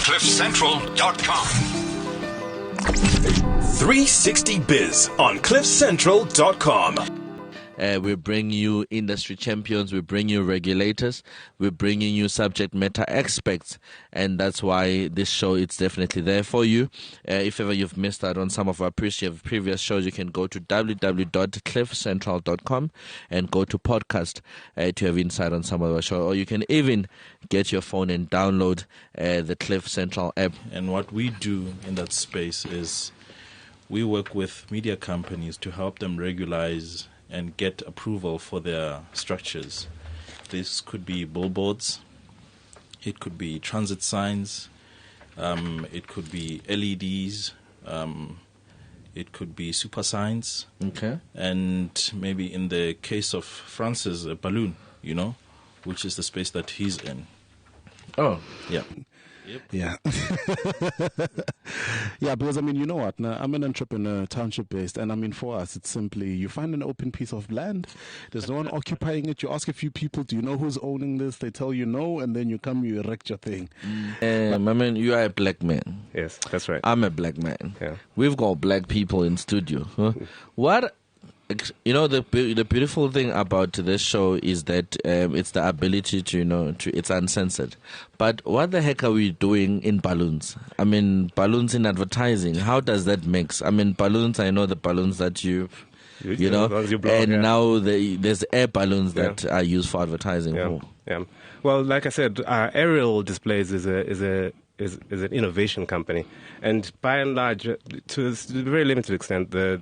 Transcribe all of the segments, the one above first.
CliffCentral.com. 360 Biz on CliffCentral.com. We bring you industry champions, we bring you regulators, we're bringing you subject matter experts, and that's why this show is definitely there for you. If ever you've missed out on some of our previous shows, you can go to www.cliffcentral.com and go to podcast to have insight on some of our shows, or you can even get your phone and download the Cliff Central app. And what we do in that space is we work with media companies to help them regularize and get approval for their structures. This could be billboards, it could be transit signs, it could be LEDs, it could be super signs, and maybe in the case of Francis, a balloon, which is the space that he's in. Oh, yeah. Yep. Yeah. Yeah, because you know what? Now, I'm an entrepreneur, township based, and for us, it's simply you find an open piece of land, there's no one occupying it, you ask a few people, do you know who's owning this? They tell you no, and then you come, you erect your thing. My man, you are a black man. Yes, that's right. I'm a black man. Yeah. We've got black people in studio. Huh? What? The beautiful thing about this show is that it's the ability to it's uncensored. But what the heck are we doing in balloons? Balloons in advertising. How does that mix? Balloons. I know the balloons that you blow, and now there's air balloons that are used for advertising. Yeah. Well, like I said, aerial displays is an innovation company, and by and large, to a very limited extent, the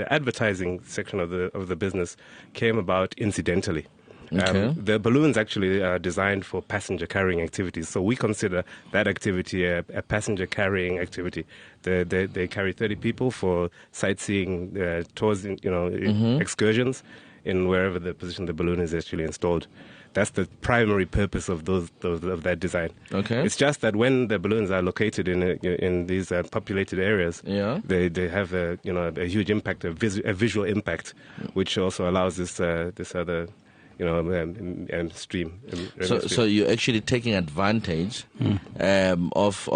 advertising section of the business came about incidentally. The balloons actually are designed for passenger carrying activities, so we consider that activity a passenger carrying activity. They carry 30 people for sightseeing tours, excursions in wherever the position the balloon is actually installed. That's the primary purpose of of that design. Okay. It's just that when the balloons are located in these populated areas, they have a huge impact, a visual impact, which also allows this other stream. So you're actually taking advantage of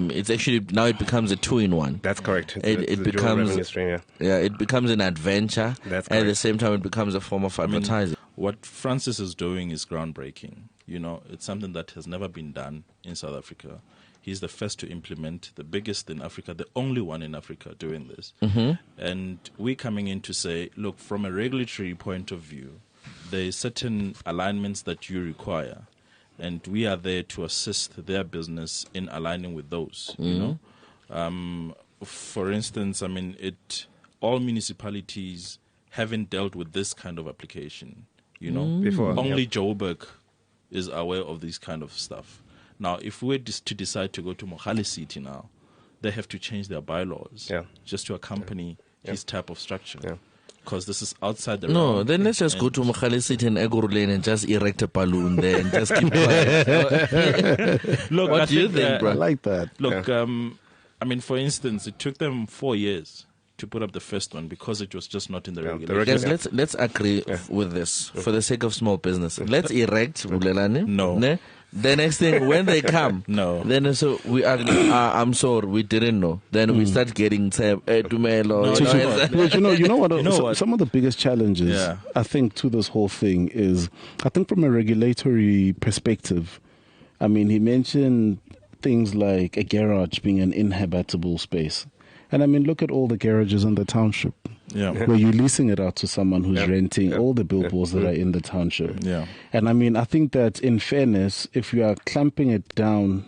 it's actually now it becomes a 2-in-1. That's correct. It becomes stream, it becomes an adventure. That's and at the same time it becomes a form of advertising. What Francis is doing is groundbreaking. It's something that has never been done in South Africa. He's the first to implement, the biggest in Africa, the only one in Africa doing this. And we're coming in to say, look, from a regulatory point of view, there are certain alignments that you require, and we are there to assist their business in aligning with those. For instance, all municipalities haven't dealt with this kind of application. Before only Joburg is aware of this kind of stuff. Now, if we're to decide to go to Mohale City now, they have to change their bylaws just to accompany this type of structure. Because this is outside the realm. Then let's just go to Mohale City and Eguru Lane and just erect a balloon there and just keep quiet. Look, what do you think, bro? I like that. Look, for instance, it took them 4 years to put up the first one because it was just not in the regulations. Guys, let's agree with this for the sake of small business. Let's erect Bulelani. No. The next thing, when they come, then so we agree, I'm sorry, we didn't know. Then we start getting Tumelo. You know what? Some of the biggest challenges, I think, to this whole thing is, I think from a regulatory perspective, he mentioned things like a garage being an inhabitable space. And look at all the garages in the township. Where you're leasing it out to someone who's renting all the billboards that are in the township. And I think that in fairness, if you are clamping it down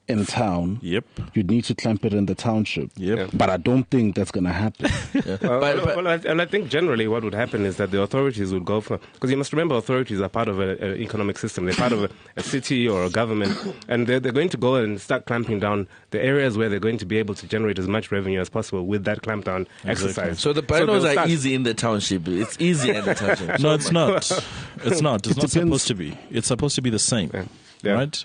in town, you'd need to clamp it in the township. But I don't think that's going to happen. I think generally what would happen is that the authorities would go for, because you must remember authorities are part of an economic system. They're part of a city or a government, and they're going to go and start clamping down the areas where they're going to be able to generate as much revenue as possible with that clampdown exercise. So the bylaws are easy in the township. It's easy in the township. No, it's not. It's not. It's not supposed to be. It's supposed to be the same. Right?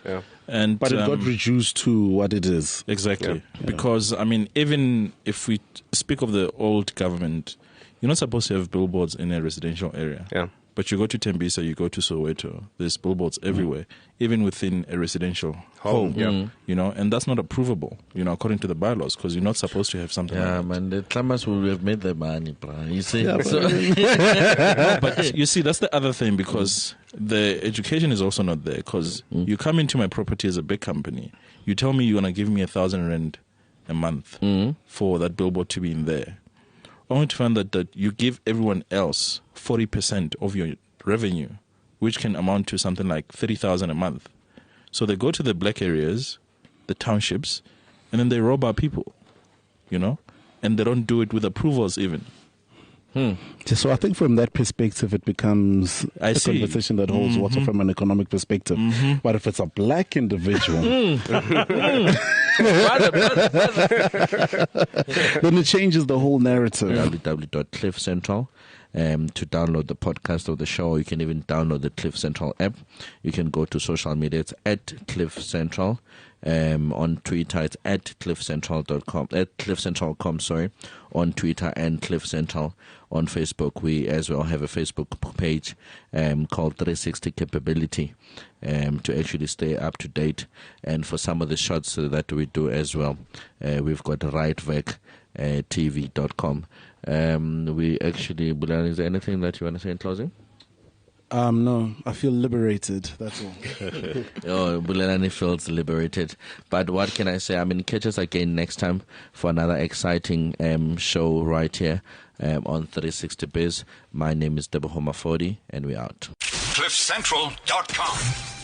But it got reduced to what it is. Exactly. Because, even if we speak of the old government, you're not supposed to have billboards in a residential area. But you go to Tembisa, you go to Soweto, there's billboards everywhere, even within a residential home, you know, and that's not approvable, you know, according to the bylaws, because you're not supposed to have something like that. Yeah, man, the plumbers will have made the money, bro. You see? No, but you see, that's the other thing, because the education is also not there, because you come into my property as a big company, you tell me you're going to give me 1,000 rand a month for that billboard to be in there. Only to find that you give everyone else 40% of your revenue, which can amount to something like 30,000 a month. So they go to the black areas, the townships, and then they rob our people, you know, and they don't do it with approvals even. So I think from that perspective, it becomes a conversation that holds water from an economic perspective. But if it's a black individual, then it changes the whole narrative. www.cliffcentral. To download the podcast of the show, you can even download the Cliff Central app. You can go to social media. It's at Cliff Central. On Twitter, it's at cliffcentral.com, at cliffcentral.com, sorry, on Twitter, and Cliff Central on Facebook. We as well have a Facebook page called 360 Capability to actually stay up to date. And for some of the shots that we do as well, we've got Ritevac TV.com. We actually, Bulelani, is there anything that you want to say in closing? No, I feel liberated, that's all. Bulelani feels liberated. But what can I say? I mean, catch us again next time for another exciting show right here on 360 Biz. My name is Teboho Mafodi, and we're out. CliffCentral.com